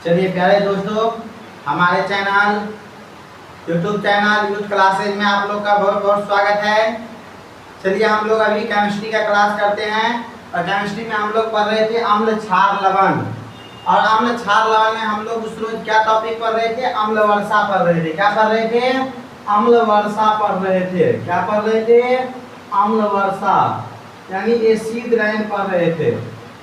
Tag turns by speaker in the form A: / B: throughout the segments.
A: चलिए प्यारे दोस्तों, हमारे channel YouTube channel youth classes में आप लोग का बहुत बहुत स्वागत है। चलिए हम लोग अभी केमिस्ट्री का क्लास करते हैं और केमिस्ट्री में हम लोग पढ़ रहे थे अम्ल क्षार लवण। और अम्ल क्षार लवण में हम लोग उस रोज क्या टॉपिक पढ़ रहे थे? अम्ल वर्षा पढ़ रहे थे। क्या पढ़ रहे थे? अम्ल वर्षा पढ़ रहे थे। क्या पढ़ रहे थे? अम्ल वर्षा यानी एसिड रेन पढ़ रहे थे।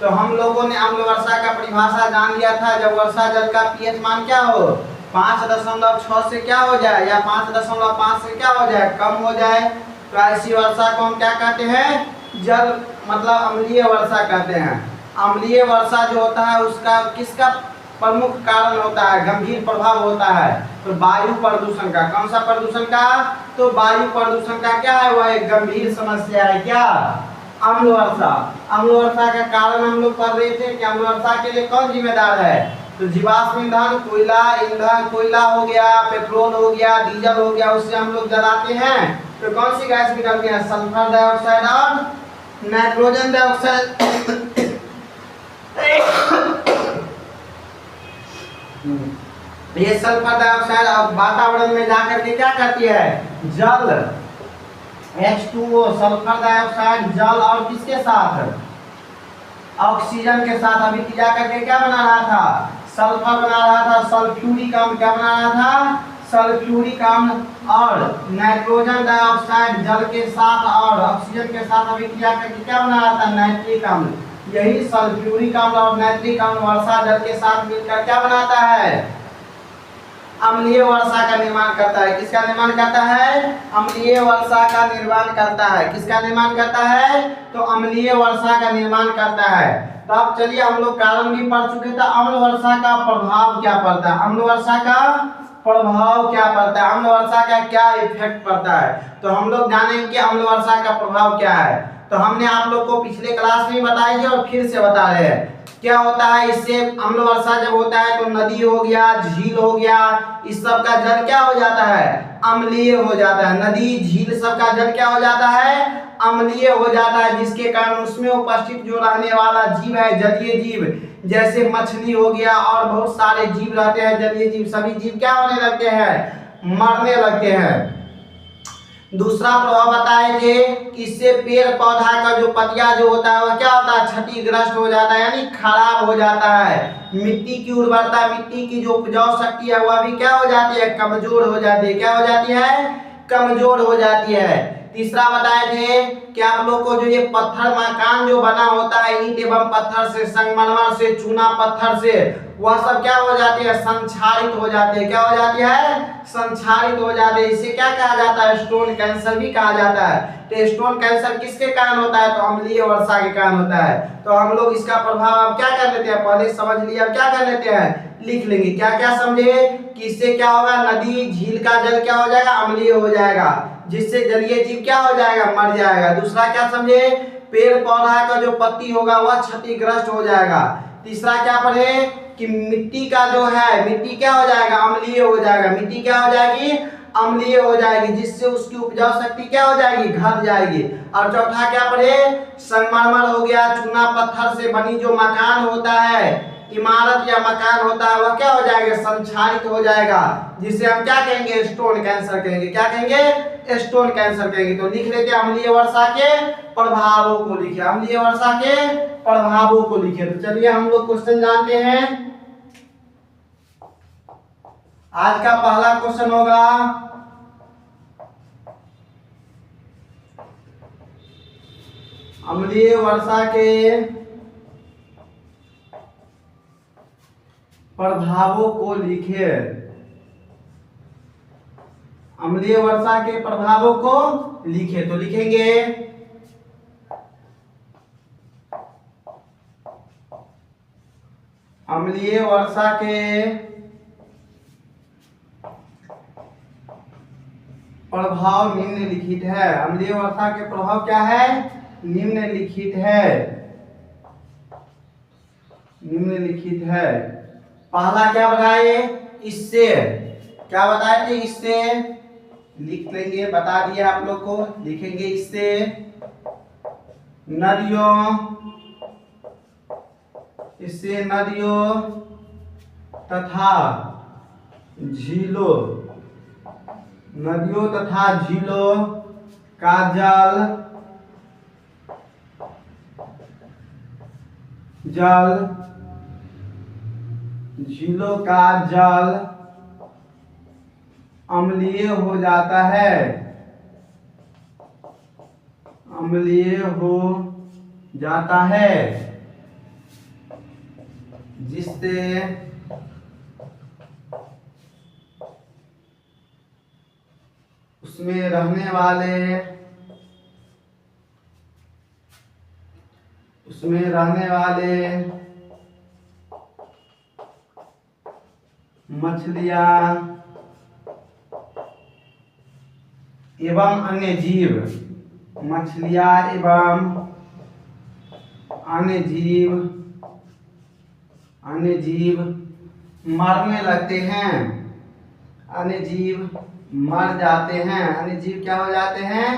A: तो हम लोगों ने अम्ल वर्षा का परिभाषा जान लिया था। जब वर्षा जल का पीएच मान क्या हो, 5.6 से क्या हो जाए या 5.5 से क्या हो जाए, कम हो जाए, तो ऐसी वर्षा को हम क्या कहते हैं? जल मतलब अम्लीय वर्षा कहते हैं। अम्लीय वर्षा जो होता है उसका किसका प्रमुख कारण होता है, गंभीर प्रभाव होता है? तो वायु प्रदूषण का। कौन सा प्रदूषण का? तो वायु प्रदूषण का क्या है, वह एक गंभीर समस्या है। क्या? अम्ल वर्षा। अम्ल वर्षा का कारण हम लोग पढ़ रहे थे कि अम्ल वर्षा के लिए कौन जिम्मेदार है? तो जीवाश्म ईंधन, कोयला ईंधन, कोयला हो गया, पेट्रोल हो गया, डीजल हो गया, उससे हम लोग जलाते हैं तो कौन सी गैस निकलती है? सल्फर डाइऑक्साइड और नाइट्रोजन डाइऑक्साइड। ये सल्फर डाइऑक्साइड वातावरण में जाकर के क्या करती है? जल H2O, सल्फर डाइऑक्साइड, जल और किसके साथ? ऑक्सीजन के साथ अभी जा करके क्या बना रहा था? सल्फर बना रहा था। सल्फ्यूरिक अम्ल क्या बना रहा था? सल्फ्यूरिक अम्ल और नाइट्रोजन डाइऑक्साइड जल के साथ और ऑक्सीजन के साथ अभी जा करके क्या बना रहा था? नाइट्रिक अम्ल। यही सल्फ्यूरिक अम्ल और नाइट्रिक अम्ल वर्षा जल के साथ मिलकर क्या बनाता है? अम्लीय वर्षा का निर्माण करता है। किसका निर्माण करता है? अम्लीय वर्षा का निर्माण करता है। किसका निर्माण करता है? तो अम्लीय वर्षा का निर्माण करता है। तो अब चलिए हम लोग कारण भी पढ़ चुके थे। अम्ल वर्षा का प्रभाव क्या पड़ता है? अम्ल वर्षा का प्रभाव क्या पड़ता है? अम्ल वर्षा का क्या इफेक्ट पड़ता है? तो हम लोग जानेंगे कि अम्ल वर्षा का प्रभाव क्या है। तो हमने आप लोग को पिछले क्लास में बताई थी और फिर से बता रहे हैं क्या होता है इससे। अम्ल वर्षा जब होता है तो नदी हो गया, झील हो गया, इस सब का जल क्या हो जाता है? अम्लीय हो जाता है। नदी झील सब का जल क्या हो जाता है? अम्लीय हो जाता है, जिसके कारण उसमें उपस्थित जो रहने वाला जीव है, जलीय जीव, जैसे मछली हो गया और बहुत सारे जीव रहते हैं जलीय जीव, सभी जीव क्या होने लगते हैं? मरने लगते हैं। दूसरा प्रभाव बताए थे कि इससे पेड़ पौधा का जो पत्तियां जो होता है वह क्या होता है? क्षतिग्रस्त हो जाता है, यानी खराब हो जाता है। मिट्टी की उर्वरता, मिट्टी की जो उपजाऊ शक्ति है वह भी क्या हो जाती है? कमजोर हो जाती है। क्या हो जाती है? कमजोर हो जाती है। तीसरा बताए थे कि आप लोग को जो ये पत्थर मकान जो बना होता है ईंट एवं पत्थर से, संगमरमर से, चूना पत्थर से, वह सब क्या हो जाती है? संक्षारित हो जाती है। क्या हो जाती है? संक्षारित हो जाती है। इसे क्या कहा जाता है? स्टोन कैंसर भी कहा जाता है। तो स्टोन कैंसर किसके कारण होता है? तो अम्लीय वर्षा के कारण होता है। तो हम लोग इसका प्रभाव अब क्या कर लेते हैं? पहले समझ लिया, अब क्या कर लेते हैं? लिख लेंगे। क्या क्या समझे कि इससे क्या होगा? नदी झील का जल क्या हो जाएगा? अम्लीय हो जाएगा, जिससे जलीय जीव क्या हो जाएगा? मर जाएगा। दूसरा क्या समझे? पेड़ पौधा का जो पत्ती होगा वह क्षतिग्रस्त हो जाएगा। तीसरा क्या पढ़े कि मिट्टी का जो है, मिट्टी क्या हो जाएगा? अम्लीय हो जाएगा। मिट्टी क्या हो जाएगी? अम्लीय हो जाएगी, जिससे उसकी उपजाऊ शक्ति क्या हो जाएगी? घट जाएगी। और चौथा क्या पढ़े? संगमरमर हो गया, चूना पत्थर से बनी जो मकान होता है, इमारत या मकान होता है, वह क्या हो जाएगा? संक्षारित हो जाएगा, जिसे हम क्या कहेंगे? स्टोन कैंसर कहेंगे। क्या कहेंगे? स्टोन कैंसर कहेंगे। तो लिख लेते हैं अम्लीय वर्षा के प्रभावों को लिखे। अम्लीय वर्षा के प्रभावों को लिखे। तो चलिए हम लोग क्वेश्चन जानते हैं। आज का पहला क्वेश्चन होगा अम्लीय वर्षा के प्रभावों को लिखे। अम्लीय वर्षा के प्रभावों को लिखे। तो लिखेंगे अम्लीय वर्षा के प्रभाव निम्नलिखित है। अम्लीय वर्षा के प्रभाव क्या है? निम्नलिखित है। निम्नलिखित है। पहला क्या बताए? इससे। क्या बताए थे? इससे लिख लेंगे, बता दिया आप लोग को। लिखेंगे इससे नदियों तथा झीलों, नदियों तथा झीलों का झीलों का जल अम्लीय हो जाता है, अम्लीय हो जाता है, जिससे उसमें रहने वाले मछलियां एवं अन्य जीव, मछलियां एवं अन्य जीव मरने लगते हैं, अन्य जीव मर जाते हैं, अन्य जीव क्या हो जाते हैं,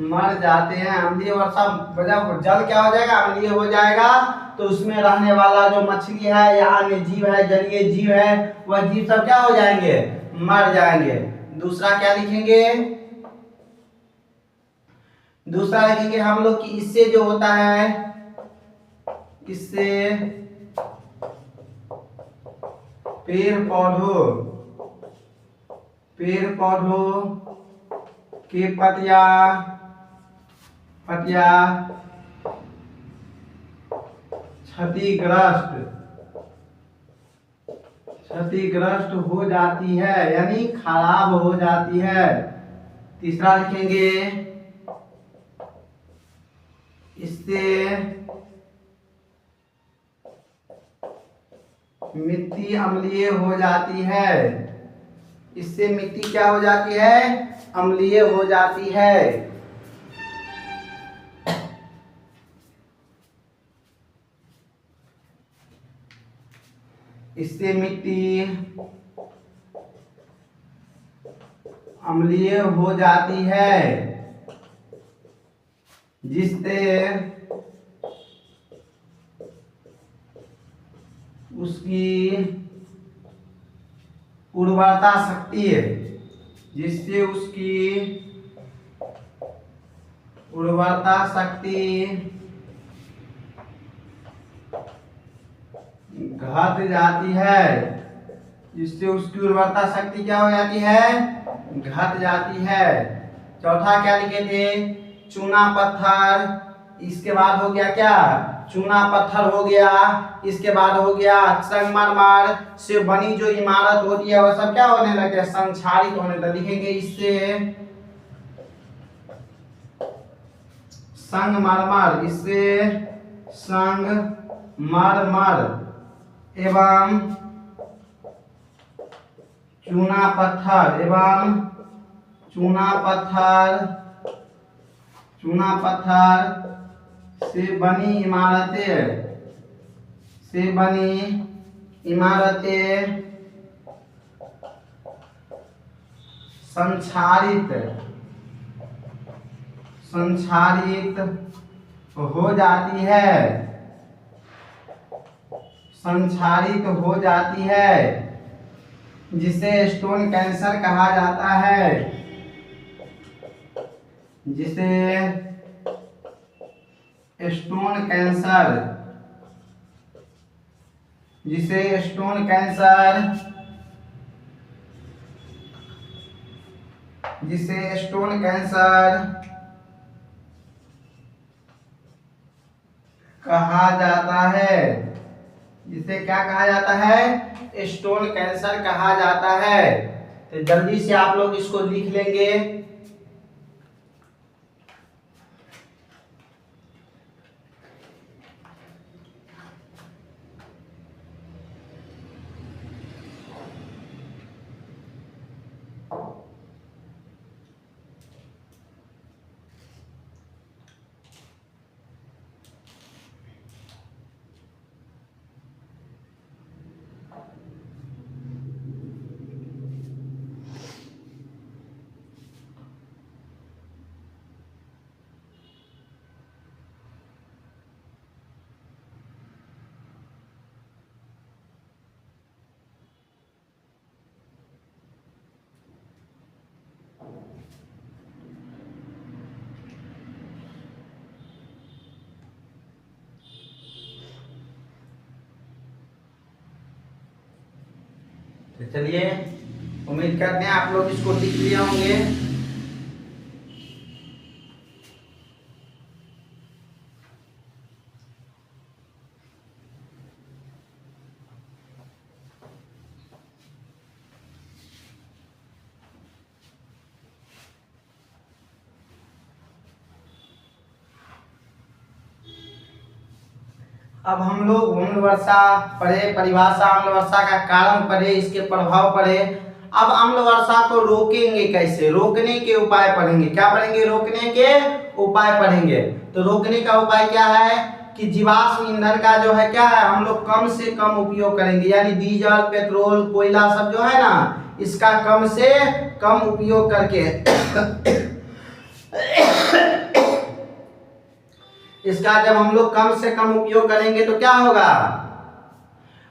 A: मर जाते हैं। अम्लीय वर्षा जब जल क्या हो जाएगा, अम्लीय हो जाएगा, तो उसमें रहने वाला जो मछली है या अन्य जीव है, जलीय जीव है, वह जीव सब क्या हो जाएंगे, मर जाएंगे। दूसरा क्या लिखेंगे, दूसरा लिखेंगे हम लोग कि इससे जो होता है, इससे पेड़ पौधों के पत्तियां क्षतिग्रस्त हो जाती है, यानी खराब हो जाती है। तीसरा लिखेंगे इससे मिट्टी अम्लीय हो जाती है, इससे मिट्टी क्या हो जाती है, अम्लीय हो जाती है। इससे मिट्टी अम्लीय हो जाती है, जिससे उसकी उर्वरता शक्ति है, जिससे उसकी उर्वरता शक्ति घट जाती है, जिससे उसकी उर्वरता शक्ति क्या हो जाती है, घट जाती है। चौथा क्या लिखे थे, चूना पत्थर, इसके बाद हो गया क्या, चूना पत्थर हो गया, इसके बाद हो गया संगमरमर से बनी जो इमारत होती है, वह सब क्या होने लगे, संक्षारित होने लगे। लिखेंगे इससे संगमरमर, इससे संगमरमर एवं चूना पत्थर से बनी इमारतें संक्षारित हो जाती है, संक्षारित हो जाती है, जिसे स्टोन कैंसर कहा जाता है, जिसे स्टोन कैंसर कहा जाता है, जिसे क्या कहा जाता है, स्टोन कैंसर कहा जाता है। तो जल्दी से आप लोग इसको लिख लेंगे। तो चलिए उम्मीद करते हैं आप लोग इसको लिख लिए होंगे। अब हम लोग अम्ल वर्षा पढ़े, परिभाषा अम्ल वर्षा का कारण पढ़े, इसके प्रभाव पढ़े। अब अम्ल वर्षा को रोकेंगे कैसे, रोकने के उपाय पढ़ेंगे। क्या पढ़ेंगे, रोकने के उपाय पढ़ेंगे। तो रोकने का उपाय क्या है कि जीवाश्म ईंधन का जो है क्या है, हम लोग कम से कम उपयोग करेंगे। यानी डीजल, पेट्रोल, कोयला सब जो है ना, इसका कम से कम उपयोग करके इसका जब हम लोग कम से कम उपयोग करेंगे तो क्या होगा,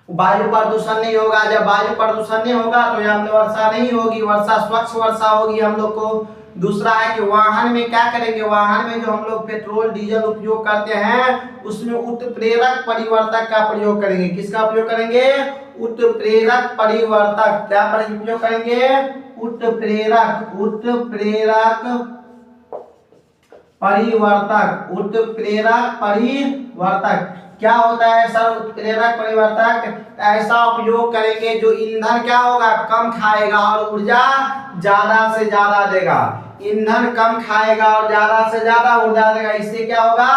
A: वायु प्रदूषण नहीं होगा। जब वायु प्रदूषण नहीं होगा तो यहाँ पे वर्षा नहीं होगी, वर्षा स्वच्छ वर्षा होगी हम लोग को। दूसरा है कि वाहन में क्या करेंगे, वाहन में जो हम लोग पेट्रोल डीजल उपयोग करते हैं उसमें उत्प्रेरक परिवर्तक का प्रयोग करेंगे। किसका उपयोग करेंगे, उत्प्रेरक परिवर्तक। क्या उपयोग करेंगे, उत्प्रेरक परिवर्तक। उत्प्रेरक परिवर्तक क्या होता है सर, उत्प्रेरक परिवर्तक ऐसा उपयोग करेंगे जो ईंधन क्या होगा, कम खाएगा और ऊर्जा ज्यादा से ज्यादा देगा। ईंधन कम खाएगा और ज्यादा से ज्यादा ऊर्जा देगा। इससे क्या होगा,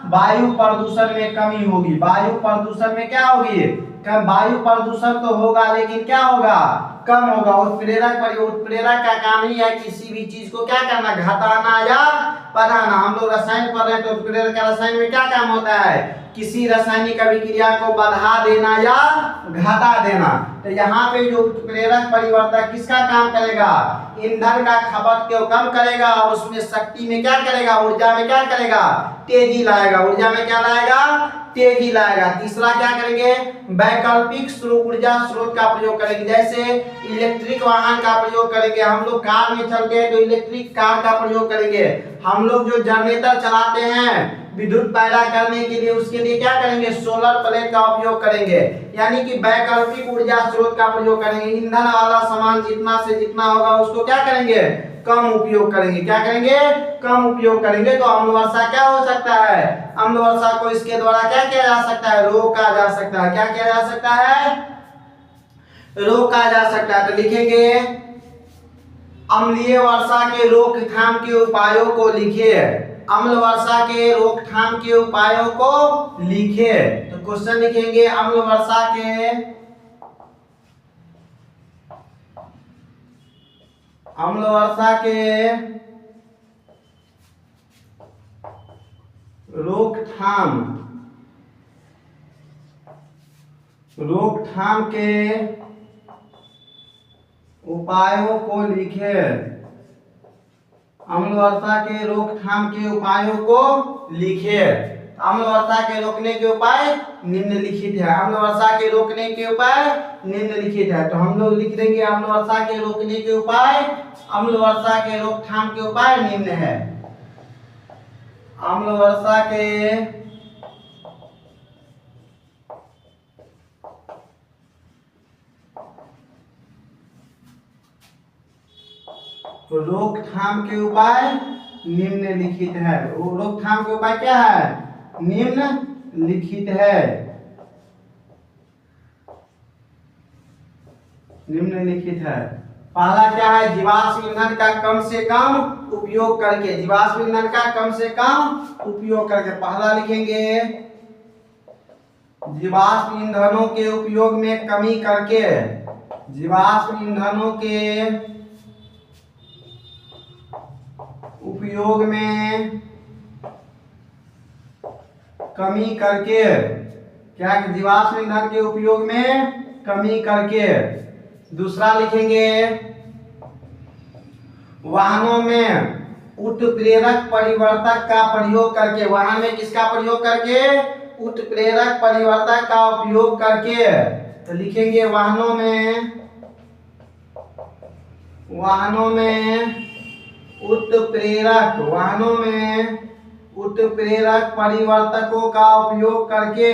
A: वायु प्रदूषण में कमी होगी। वायु प्रदूषण में क्या होगी, कम। वायु प्रदूषण तो होगा लेकिन क्या होगा, कम होगा। उत्प्रेरक का काम ही है किसी भी चीज को क्या करना, घटाना या बढ़ाना। हम लोग रसायन पढ़ रहे हैं तो उत्प्रेरक का रसायन में क्या काम होता है, किसी रासायनिक अभिक्रिया को बढ़ा देना या घटा देना। तो यहाँ पे जो उत्प्रेरक परिवर्तक किसका काम करेगा, ईंधन का खपत को कम करेगा और उसमें शक्ति में क्या करेगा, ऊर्जा में क्या करेगा, तेजी लाएगा। ऊर्जा में क्या लाएगा, तेजी लाएगा। तीसरा क्या करेंगे, वैकल्पिक ऊर्जा स्रोत का प्रयोग करेंगे। जैसे इलेक्ट्रिक वाहन का प्रयोग करेंगे। हम लोग कार में चलते हैं तो इलेक्ट्रिक कार का प्रयोग करेंगे। हम लोग जो जनरेटर चलाते हैं विद्युत पैदा करने के लिए, उसके लिए क्या करेंगे, सोलर प्लेट का उपयोग करेंगे। यानी कि वैकल्पिक ऊर्जा स्रोत का प्रयोग करेंगे। ईंधन वाला सामान जितना से जितना होगा उसको क्या करेंगे, कम उपयोग करेंगे। क्या करेंगे, कम उपयोग करेंगे। तो अम्ल वर्षा क्या हो सकता है, अम्ल वर्षा को इसके द्वारा क्या किया जा सकता है, रोका जा सकता है। क्या किया जा सकता है, रोका जा सकता है। तो लिखेंगे अम्लीय वर्षा के रोकथाम के उपायों को लिखिए। अम्ल वर्षा के रोकथाम के उपायों को लिखिए। तो क्वेश्चन लिखेंगे अम्ल वर्षा के रोकथाम के उपायों को लिखे। अम्ल वर्षा के रोकथाम के उपायों को लिखे। अम्ल वर्षा के रोकने के उपाय निम्नलिखित है। अम्ल वर्षा के रोकने के उपाय निम्नलिखित है। तो हम लोग लिख देंगे अम्ल वर्षा के रोकने के उपाय, अम्ल वर्षा के रोकथाम के उपाय निम्न है। अम्ल वर्षा के रोकथाम के उपाय निम्नलिखित है। रोकथाम के उपाय क्या है, निम्नलिखित है। निम्नलिखित है। पहला क्या है, जीवाश्म ईंधन का कम से कम उपयोग करके। जीवाश्म ईंधन का कम से कम उपयोग करके पहला लिखेंगे, जीवाश्म ईंधनों के उपयोग में कमी करके। जीवाश्म ईंधनों के उपयोग में कमी करके। क्या, जीवाश्म ईंधन के उपयोग में कमी करके। दूसरा लिखेंगे वाहनों में उत्प्रेरक परिवर्तक का प्रयोग करके। वाहन में किसका प्रयोग करके, उत्प्रेरक परिवर्तक का उपयोग करके। तो लिखेंगे वाहनों में उत्प्रेरक परिवर्तकों का उपयोग करके।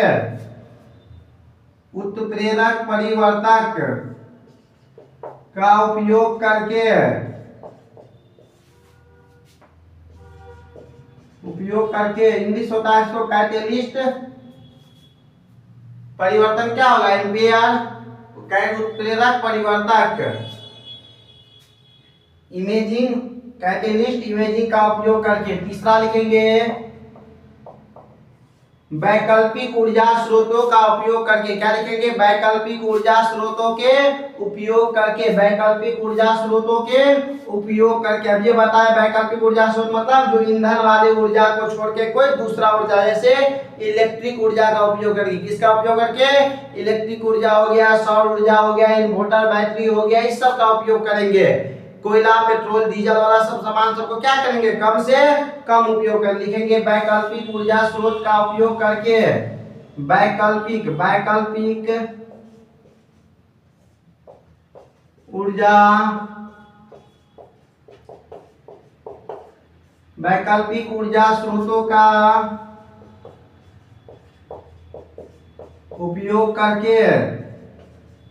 A: उत्प्रेरक परिवर्तक का उपयोग करके इंग्लिश होता है इसको कैटेलिस्ट। परिवर्तन क्या होगा? एम्पेयर उत्प्रेरक परिवर्तक। इमेजिंग कैटेलिस्ट इमेजिंग का उपयोग करके। तीसरा लिखेंगे वैकल्पिक ऊर्जा स्रोतों का उपयोग करके। क्या लिखेंगे? वैकल्पिक ऊर्जा स्रोतों के उपयोग करके। वैकल्पिक ऊर्जा स्रोतों के उपयोग करके। अब ये बताया वैकल्पिक ऊर्जा स्रोत मतलब जो ईंधन वाले ऊर्जा को छोड़ के कोई दूसरा ऊर्जा, जैसे इलेक्ट्रिक ऊर्जा का उपयोग करके। किसका उपयोग करके? इलेक्ट्रिक ऊर्जा हो गया, सौर ऊर्जा हो गया, इन्वर्टर बैटरी हो गया, इस सब का उपयोग करेंगे। कोयला, पेट्रोल, डीजल वाला सब सामान सबको क्या करेंगे? कम से कम उपयोग कर। लिखेंगे वैकल्पिक ऊर्जा स्रोत का उपयोग करके। वैकल्पिक ऊर्जा स्रोतों का उपयोग करके।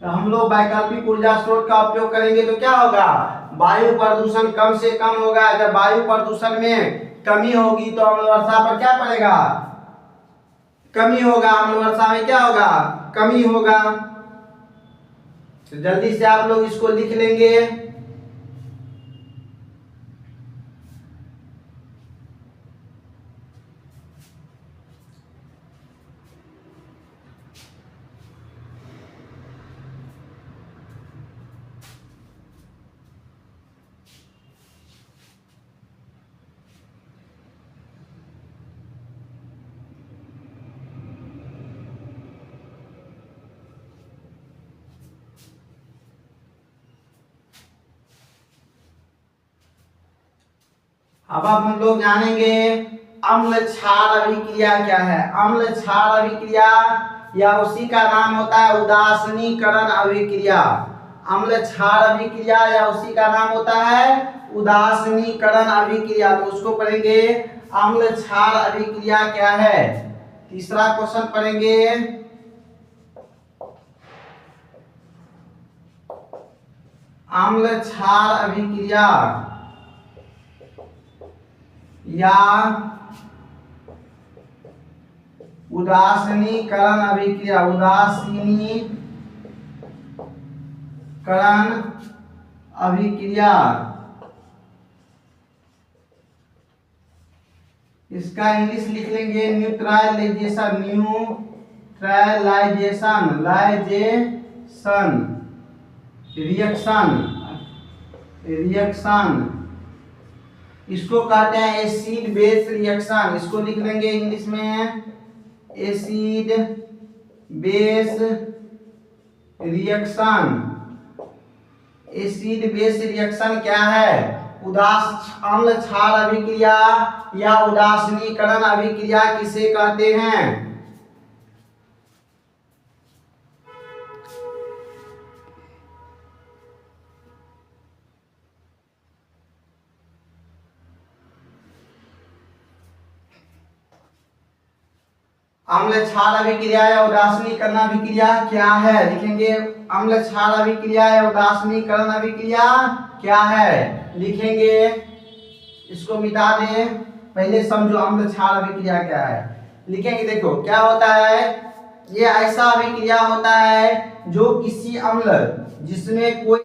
A: तो हम लोग वैकल्पिक ऊर्जा स्रोत का उपयोग करेंगे तो क्या होगा? वायु प्रदूषण कम से कम होगा। अगर वायु प्रदूषण में कमी होगी तो अम्ल वर्षा पर क्या पड़ेगा? कमी होगा। अम्ल वर्षा में क्या होगा? कमी होगा। तो जल्दी से आप लोग इसको लिख लेंगे। अब हम लोग जानेंगे अम्ल क्षार अभिक्रिया क्या है। अम्ल क्षार अभिक्रिया या उसी का नाम होता है उदासीनीकरण अभिक्रिया। अम्ल क्षार अभिक्रिया या उसी का नाम होता है उदासीनीकरण अभिक्रिया। तो उसको पढ़ेंगे अम्ल क्षार अभिक्रिया क्या है। तीसरा क्वेश्चन पढ़ेंगे अम्ल क्षार अभिक्रिया या उदासीनीकरण अभिक्रिया। उदासीनीकरण अभिक्रिया इसका इंग्लिश लिख लेंगे न्यूट्रलाइजेशन रिएक्शन। इसको कहते हैं एसिड बेस रिएक्शन। इसको लिख लेंगे इंग्लिश में acid base reaction. Acid base reaction क्या है? अम्ल क्षार अभिक्रिया या उदासीनीकरण अभिक्रिया किसे कहते हैं? अम्ल क्षार अभिक्रिया या उदासीनीकरण अभिक्रिया क्या है? लिखेंगे अम्ल क्षार अभिक्रिया या उदासीनीकरण अभिक्रिया क्या है। लिखेंगे, इसको मिटा दें, पहले समझो अम्ल क्षार अभिक्रिया क्या है। लिखेंगे, देखो क्या होता है। ये ऐसा अभिक्रिया होता है जो किसी अम्ल जिसमें कोई